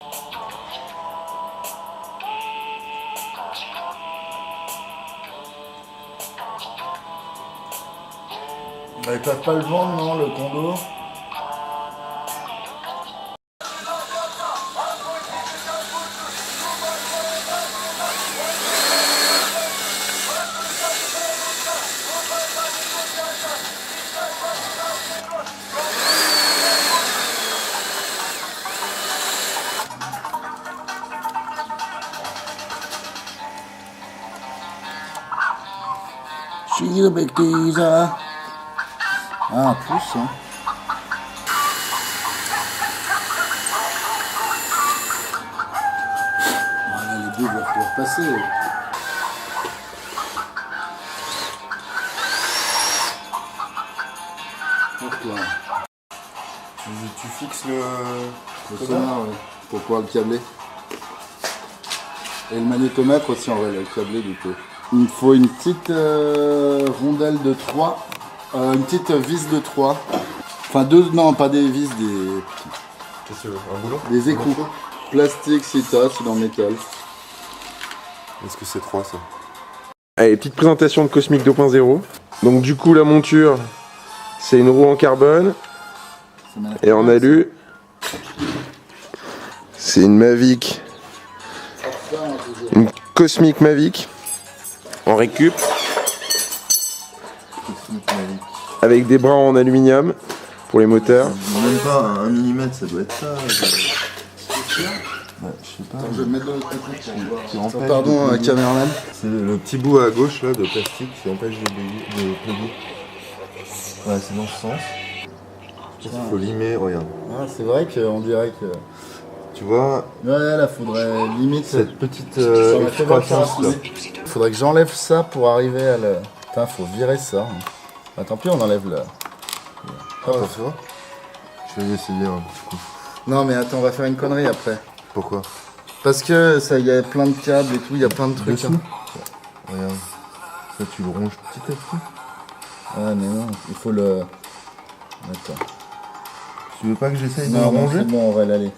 Bah, ils peuvent pas le vendre, non, le condo? Chiquito Pectisa. Ah, en plus, hein. Voilà, les deux doivent pouvoir passer. Hop là. Tu fixes le sonore, ouais, pour pouvoir le câbler. Et le magnétomètre aussi, on va le câbler du coup. Il me faut une petite rondelle de 3, une petite vis de 3. Enfin deux, non pas des vis, des... Qu'est-ce que tu veux? Un boulon? Des écrous. Plastique, cita, c'est dans le métal. Est-ce que c'est 3 ça? Allez, petite présentation de Cosmic 2.0. Donc du coup la monture, c'est une roue en carbone. Et en alu, c'est une Mavic. Une Cosmic Mavic. En récup. Avec des bras en aluminium pour les moteurs. Même pas 1 mm, ça doit être ça. Ouais, je sais pas. Attends, je vais me mettre dans le côté. Pardon, caméraman. C'est le petit bout à gauche là de plastique qui empêche de plugger. Ouais, c'est dans ce sens. Il faut limer, regarde. Ah, c'est vrai qu'on dirait que... Tu vois, Ouais, là, faudrait limite... cette petite Ça m'a fait excroissance là. Faudrait que j'enlève ça pour arriver à le... Putain, faut virer ça. Bah, tant pis, on enlève le... Ah, tu vois? Je vais essayer un petit coup. Non, mais attends, on va faire une connerie après. Pourquoi? Parce que ça, il y a plein de câbles et tout, il y a plein de trucs. Dessous. Hein. Regarde. Ça, tu le ronges petit à petit. Ah, mais non, il faut le... Attends. Tu veux pas que j'essaye de le Non, ronger? c'est bon, on va l'aller.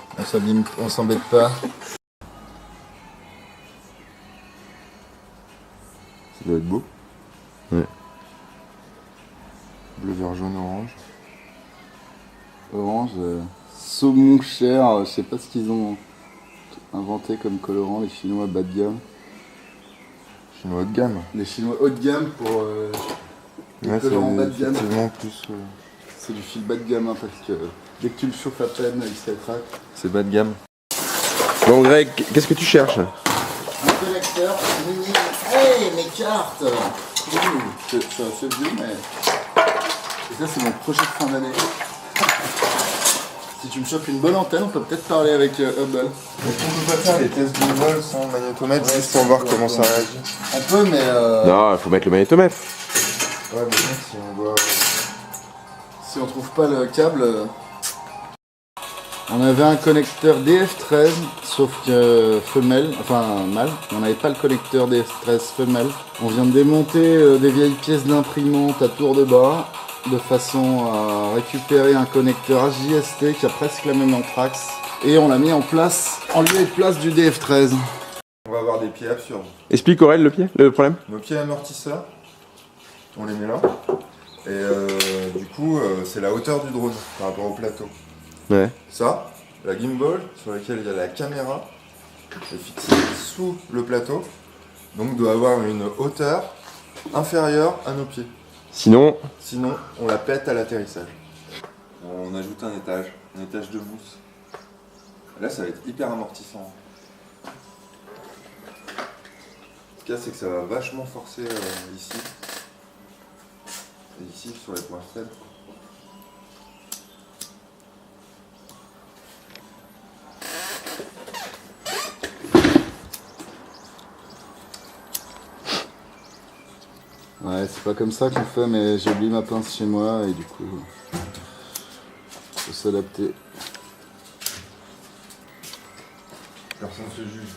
On s'embête pas. Ça doit être beau. Ouais. Bleu, vert, jaune, orange. Orange, saumon cher, je sais pas ce qu'ils ont inventé comme colorant, les Chinois bas de gamme. Chinois de gamme. Les Chinois haut de gamme pour les Ouais, colorants bas de gamme. effectivement plus. C'est du fil bas de gamme hein, parce que dès que tu le chauffes à peine, il se rétracte. C'est bas de gamme. Bon Greg, qu'est-ce que tu cherches? Un connecteur mini. Hey, mes cartes! C'est assez vieux, mais. Et ça, c'est mon projet de fin d'année. Si tu me chopes une bonne antenne, on peut peut-être parler avec Hubble. Est-ce qu'on peut pas faire les tests de vol sans magnétomètre juste pour voir comment ça réagit? On peut, mais. Non, il faut mettre le magnétomètre. Ouais, mais bon, si on voit. Si on trouve pas le câble. On avait un connecteur DF13, sauf que femelle, enfin mâle. On n'avait pas le connecteur DF13 femelle. On vient de démonter des vieilles pièces d'imprimante à tour de bras, de façon à récupérer un connecteur AJST qui a presque la même anthrax. Et on l'a mis en place, en lieu et place du DF13. On va avoir des pieds absurdes. Explique Aurel le problème. Nos pieds amortisseurs, on les met là. Et du coup, c'est la hauteur du drone par rapport au plateau. Ouais. Ça, la gimbal sur laquelle il y a la caméra, est fixée sous le plateau. Donc doit avoir une hauteur inférieure à nos pieds. Sinon, On la pète à l'atterrissage. On ajoute un étage de mousse. Là, ça va être hyper amortissant. Ce qu'il y a, c'est que ça va vachement forcer ici. Et ici, sur les points faibles. Ouais, c'est pas comme ça qu'on fait, mais j'ai oublié ma pince chez moi et du coup, faut s'adapter. Personne se juge.